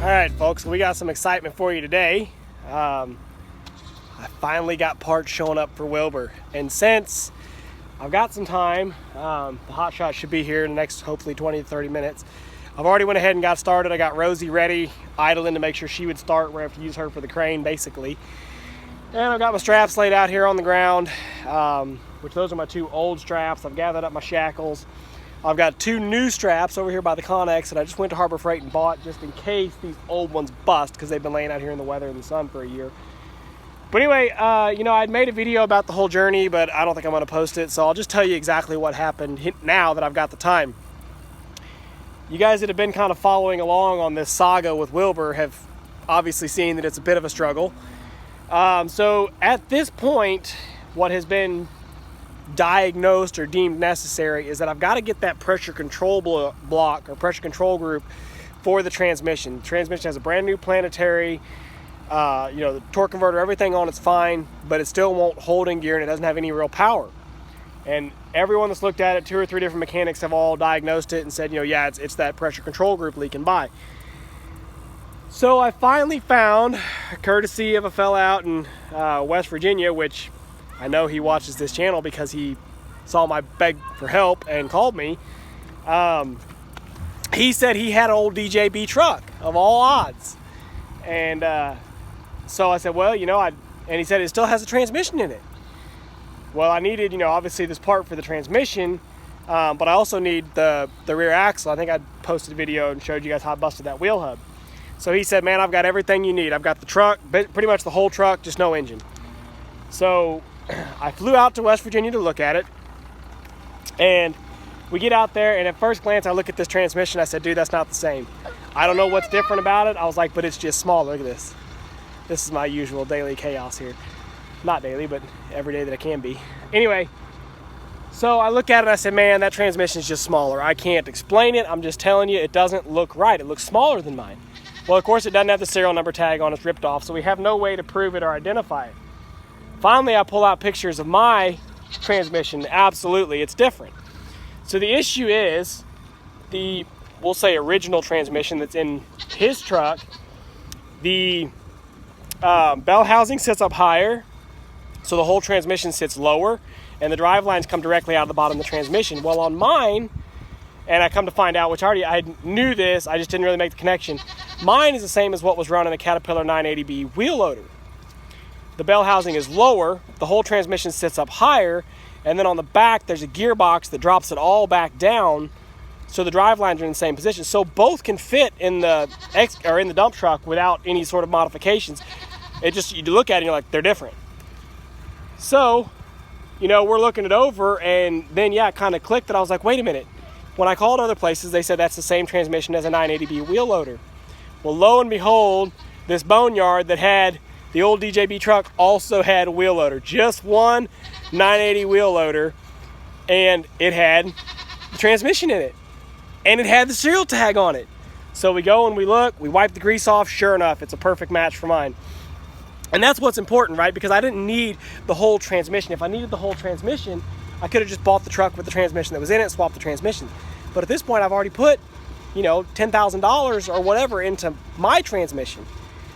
All right, folks, we got some excitement for you today. I finally got parts showing up for Wilbur, and since I've got some time, the hot shot should be here in the next hopefully 20 to 30 minutes. I've already went ahead and got started. I got Rosie ready, idling to make sure she would start. We're gonna have to use her for the crane basically. And I've got my straps laid out here on the ground, which those are my two old straps. I've gathered up my shackles. I've got two new straps over here by the Connex that I just went to Harbor Freight and bought just in case these old ones bust, because they've been laying out here in the weather and the sun for a year. But anyway, I'd made a video about the whole journey, but I don't think I'm going to post it, so I'll just tell you exactly what happened now that I've got the time. You guys that have been kind of following along on this saga with Wilbur have obviously seen that it's a bit of a struggle. So at this point, what has been diagnosed or deemed necessary is that I've got to get that pressure control block or pressure control group for the transmission. The transmission has a brand new planetary, the torque converter, everything on it's fine, but it still won't hold in gear and it doesn't have any real power. And everyone that's looked at it, 2 or 3 different mechanics have all diagnosed it and said, yeah, it's that pressure control group leaking by. So I finally found, courtesy of a fella out in West Virginia, which I know he watches this channel because he saw my beg for help and called me. He said he had an old DJB truck of all odds. And so I said, well, and he said it still has a transmission in it. Well, I needed, obviously this part for the transmission, but I also need the rear axle. I think I posted a video and showed you guys how I busted that wheel hub. So he said, man, I've got everything you need. I've got the truck, pretty much the whole truck, just no engine. So I flew out to West Virginia to look at it, and we get out there, and at first glance I look at this transmission. I said, dude, that's not the same. I don't know what's different about it. I was like, but it's just smaller. Look at this. This is my usual daily chaos here. Not daily, but every day that I can be. Anyway, so I look at it and I said, man, that transmission is just smaller. I can't explain it. I'm just telling you, it doesn't look right. It looks smaller than mine. Well, of course, it doesn't have the serial number tag on. It's ripped off, so we have no way to prove it or identify it. Finally, I pull out pictures of my transmission. Absolutely, it's different. So the issue is the, we'll say, original transmission that's in his truck. The bell housing sits up higher, so the whole transmission sits lower, and the drive lines come directly out of the bottom of the transmission. Well, on mine, and I come to find out, which I knew this, I just didn't really make the connection. Mine is the same as what was run in a Caterpillar 980B wheel loader. The bell housing is lower, the whole transmission sits up higher, and then on the back there's a gearbox that drops it all back down, so the drive lines are in the same position. So both can fit in the dump truck without any sort of modifications. It just, you look at it and you're like, they're different. So, we're looking it over, and then it kind of clicked that I was like, wait a minute. When I called other places, they said that's the same transmission as a 980B wheel loader. Well, lo and behold, this boneyard that had the old DJB truck also had a wheel loader. Just one 980 wheel loader, and it had the transmission in it. And it had the serial tag on it. So we go and we look, we wipe the grease off. Sure enough, it's a perfect match for mine. And that's what's important, right? Because I didn't need the whole transmission. If I needed the whole transmission, I could have just bought the truck with the transmission that was in it, swapped the transmission. But at this point, I've already put, $10,000 or whatever into my transmission,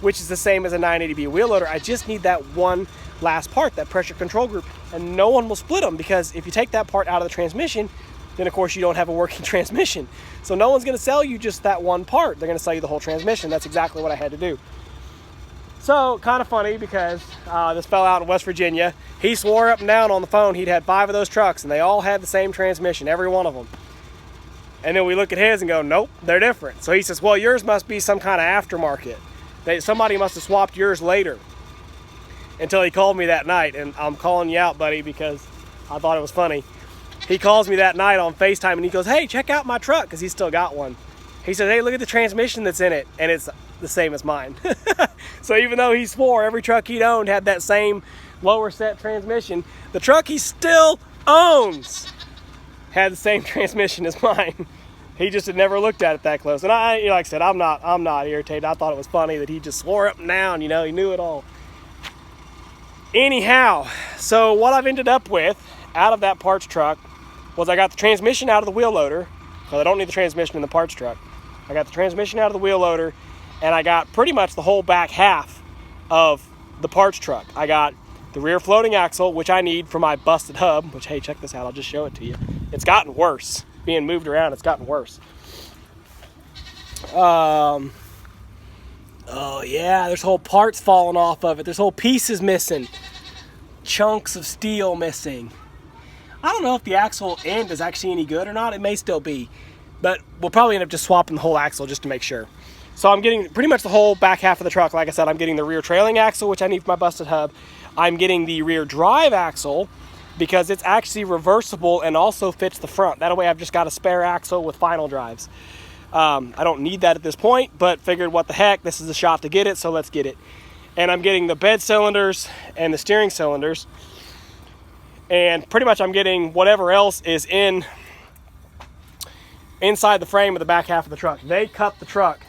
which is the same as a 980B wheel loader. I just need that one last part, that pressure control group, and no one will split them, because if you take that part out of the transmission, then of course you don't have a working transmission. So no one's gonna sell you just that one part. They're gonna sell you the whole transmission. That's exactly what I had to do. So kind of funny, because this fella out in West Virginia, he swore up and down on the phone he'd had 5 of those trucks and they all had the same transmission, every one of them. And then we look at his and go, nope, they're different. So he says, well, yours must be some kind of aftermarket. Somebody must have swapped yours later. Until he called me that night, and I'm calling you out, buddy, because I thought it was funny. He calls me that night on FaceTime and he goes, hey, check out my truck, because he's still got one. He said, hey, look at the transmission that's in it, and it's the same as mine. So even though he swore every truck he'd owned had that same lower set transmission, the truck he still owns had the same transmission as mine. He just had never looked at it that close. And like I said, I'm not irritated. I thought it was funny that he just swore up and down, he knew it all. Anyhow, so what I've ended up with out of that parts truck was I got the transmission out of the wheel loader, because I don't need the transmission in the parts truck. I got the transmission out of the wheel loader, and I got pretty much the whole back half of the parts truck. I got the rear floating axle, which I need for my busted hub, which, hey, check this out, I'll just show it to you. It's gotten worse. Being moved around, it's gotten worse. Oh yeah, there's whole parts falling off of it. There's whole pieces missing. Chunks of steel missing. I don't know if the axle end is actually any good or not. It may still be, but we'll probably end up just swapping the whole axle just to make sure. So I'm getting pretty much the whole back half of the truck. Like I said, I'm getting the rear trailing axle, which I need for my busted hub. I'm getting the rear drive axle because it's actually reversible and also fits the front. That way I've just got a spare axle with final drives. I don't need that at this point, but figured what the heck, this is a shot to get it, so let's get it. And I'm getting the bed cylinders and the steering cylinders. And pretty much I'm getting whatever else is inside the frame of the back half of the truck. They cut the truck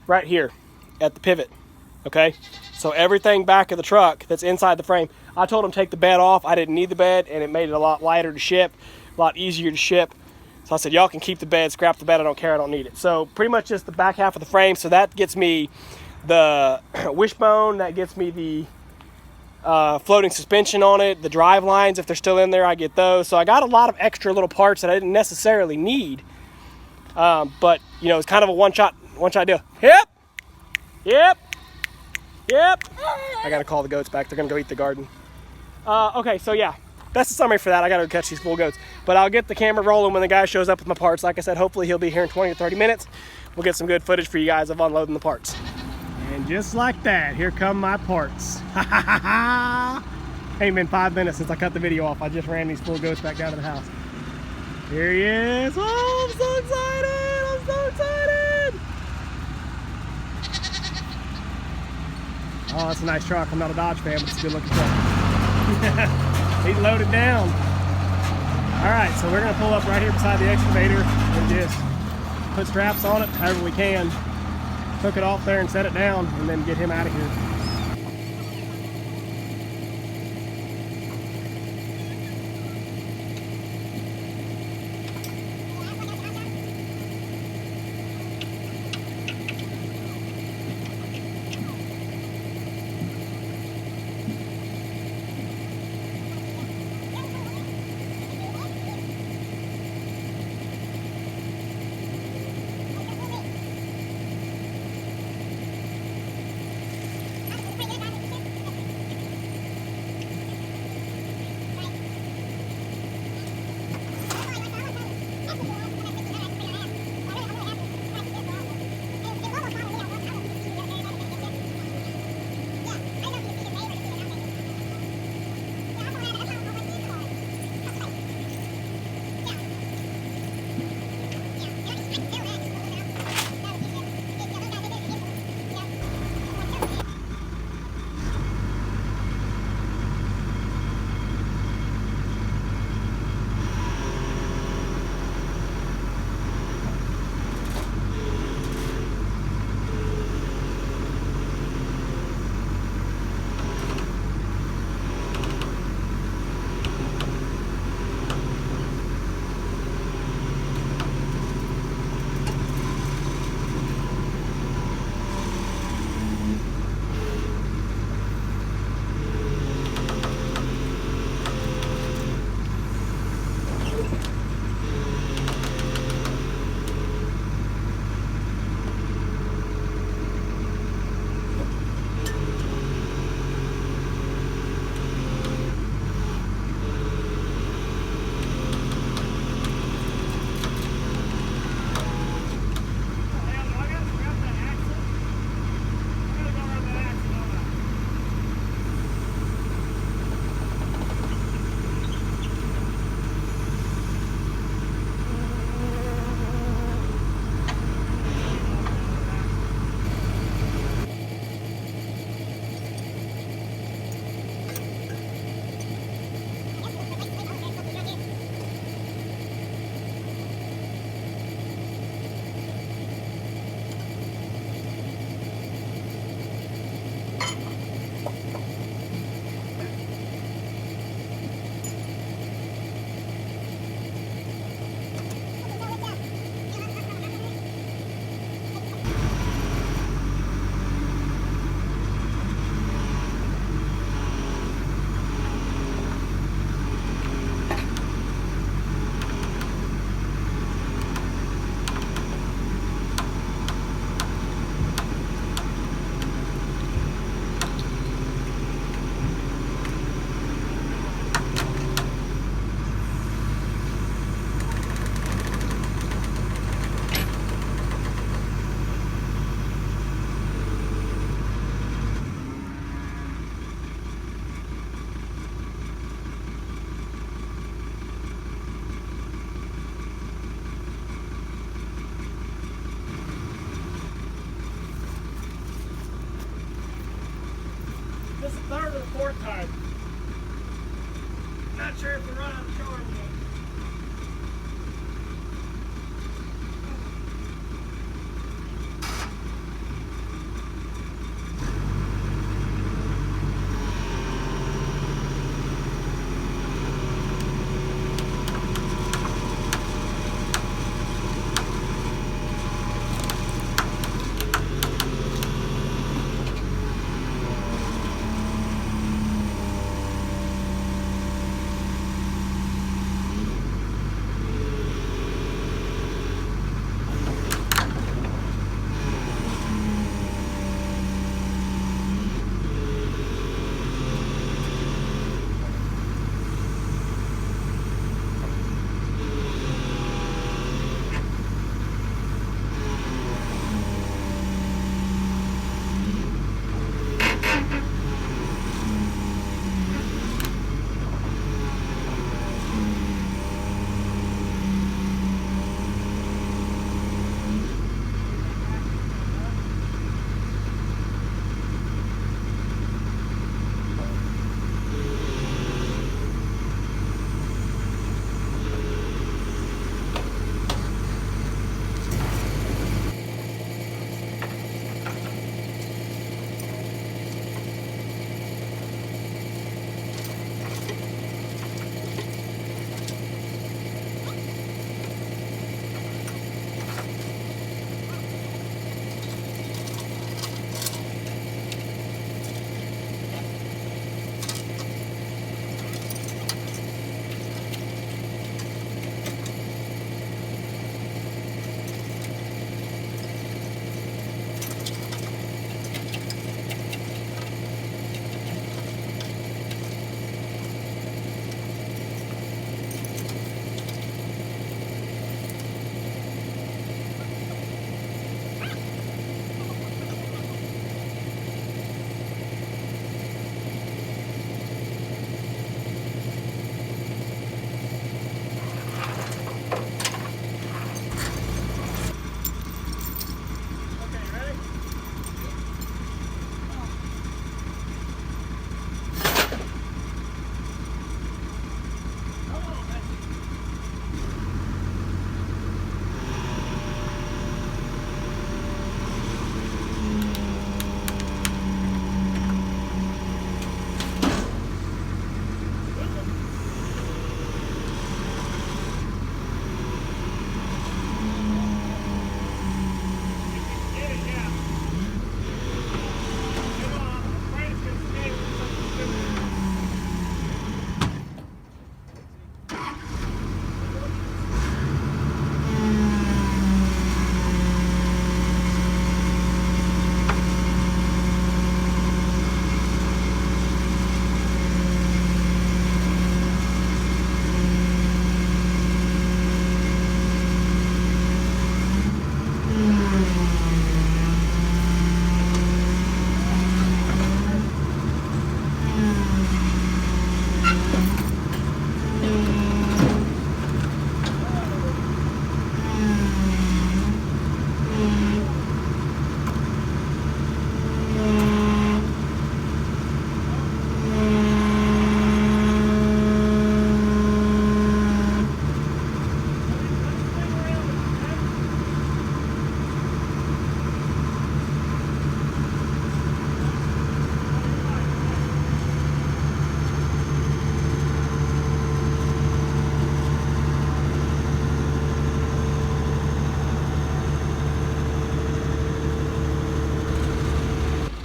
right here at the pivot, okay? So everything back of the truck that's inside the frame, I told them take the bed off. I didn't need the bed, and it made it a lot lighter to ship, a lot easier to ship. So I said, y'all can keep the bed, scrap the bed, I don't care, I don't need it. So pretty much just the back half of the frame. So that gets me the wishbone, that gets me the floating suspension on it, the drive lines, if they're still in there, I get those. So I got a lot of extra little parts that I didn't necessarily need. But, you know, it's kind of a one-shot deal. Yep. I gotta call the goats back. They're gonna go eat the garden. Okay, so yeah, that's the summary for that. I gotta go catch these full goats. But I'll get the camera rolling when the guy shows up with my parts. Like I said, hopefully he'll be here in 20 or 30 minutes. We'll get some good footage for you guys of unloading the parts. And just like that, here come my parts. Ain't been 5 minutes since I cut the video off. I just ran these full goats back down to the house. Here he is. Oh, I'm so excited. I'm so excited. Oh, it's a nice truck. I'm not a Dodge fan, but it's a good looking truck. He's loaded down. All right, so we're gonna pull up right here beside the excavator and just put straps on it however we can. Hook it off there and set it down, and then get him out of here. Alright. Not sure if we're running out of charge yet.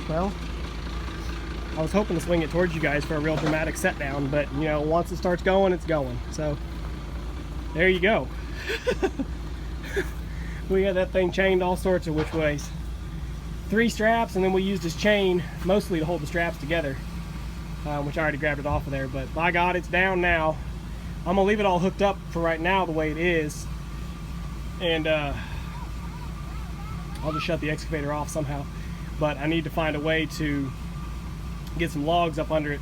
Well, I was hoping to swing it towards you guys for a real dramatic set down, but you know, once it starts going, it's going. So there you go. We got that thing chained all sorts of which ways. 3 straps, and then we used this chain mostly to hold the straps together, which I already grabbed it off of there. But by God, it's down now. I'm gonna leave it all hooked up for right now the way it is, and I'll just shut the excavator off somehow. But I need to find a way to get some logs up under it,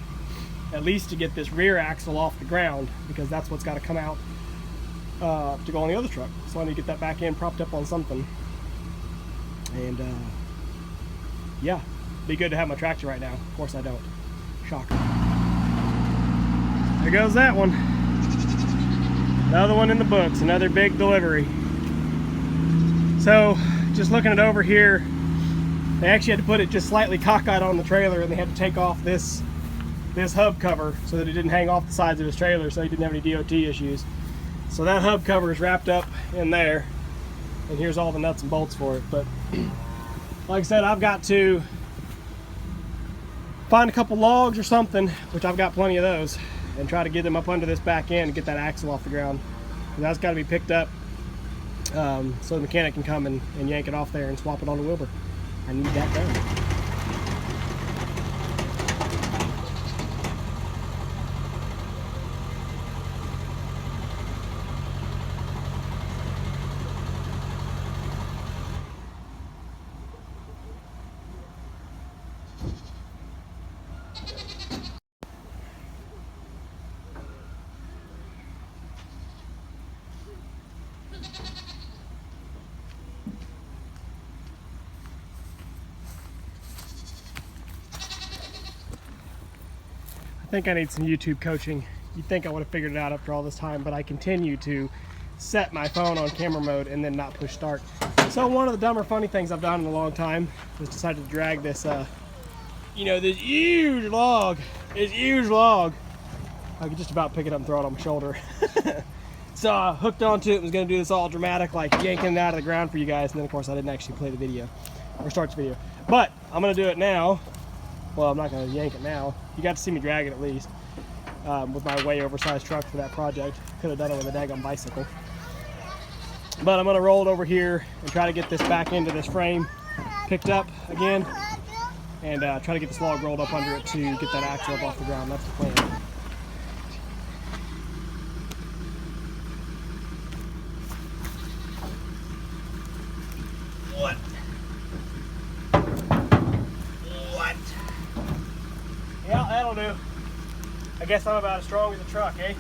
at least to get this rear axle off the ground, because that's what's got to come out to go on the other truck. So I need to get that back in, propped up on something. And yeah, be good to have my tractor right now. Of course I don't. Shocker. There goes that one. Another one in the books, another big delivery. So, just looking it over here, they actually had to put it just slightly cockeyed on the trailer, and they had to take off this hub cover so that it didn't hang off the sides of his trailer, so he didn't have any DOT issues. So that hub cover is wrapped up in there, and here's all the nuts and bolts for it. But like I said, I've got to find a couple logs or something, which I've got plenty of those, and try to get them up under this back end and get that axle off the ground. And that's got to be picked up so the mechanic can come and yank it off there and swap it on the Wilbur. I need that done. I think I need some YouTube coaching. You'd think I would have figured it out after all this time, but I continue to set my phone on camera mode and then not push start. So one of the dumber funny things I've done in a long time was decided to drag this, this huge log. I could just about pick it up and throw it on my shoulder. So I hooked onto it and was gonna do this all dramatic, like yanking it out of the ground for you guys, and then of course I didn't actually play the video, or start the video. But I'm gonna do it now. Well, I'm not gonna yank it now. You got to see me drag it at least, with my way oversized truck for that project. Could have done it with a daggone bicycle. But I'm gonna roll it over here and try to get this back into this frame picked up again, and try to get this log rolled up under it to get that axle up off the ground. That's the plan. Yeah, that'll do. I guess I'm about as strong as a truck, eh? And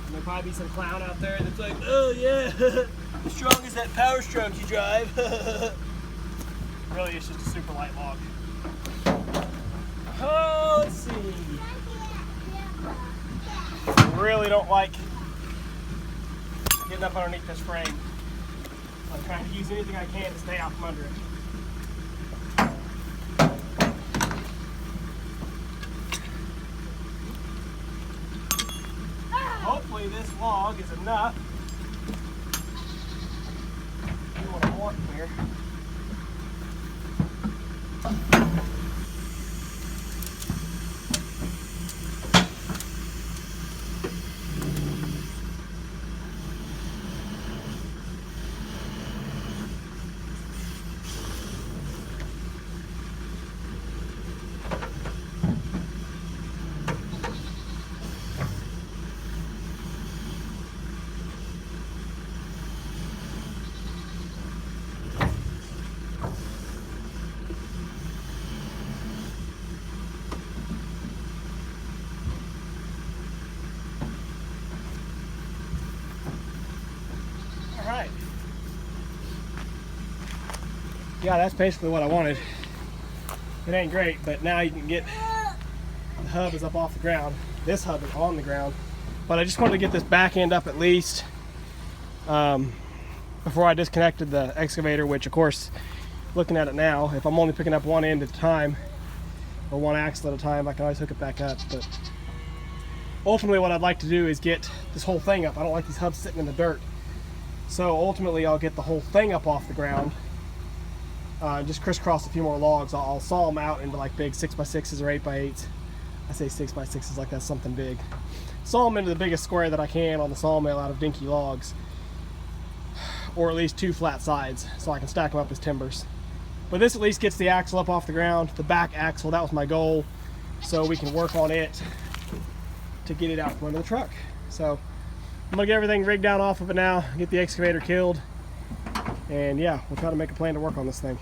there'll probably be some clown out there that's like, oh yeah, as strong as that power stroke you drive. Really, it's just a super light log. Oh, let's see. I really don't like getting up underneath this frame. I'm trying to use anything I can to stay out from under it. Hopefully this log is enough. Do what I want here. Alright. Yeah, that's basically what I wanted. It ain't great, but now you can get the hub is up off the ground. This hub is on the ground. But I just wanted to get this back end up at least before I disconnected the excavator, which of course, looking at it now, if I'm only picking up one end at a time, or one axle at a time, I can always hook it back up. But ultimately what I'd like to do is get this whole thing up. I don't like these hubs sitting in the dirt. So ultimately I'll get the whole thing up off the ground, just crisscross a few more logs. I'll saw them out into like big 6x6s or 8x8s. I say 6x6s like that's something big. Saw them into the biggest square that I can on the sawmill out of dinky logs, or at least 2 flat sides, so I can stack them up as timbers. But this at least gets the axle up off the ground, the back axle. That was my goal, so we can work on it to get it out from under the truck. So I'm gonna get everything rigged down off of it now, get the excavator killed, and yeah, we'll try to make a plan to work on this thing.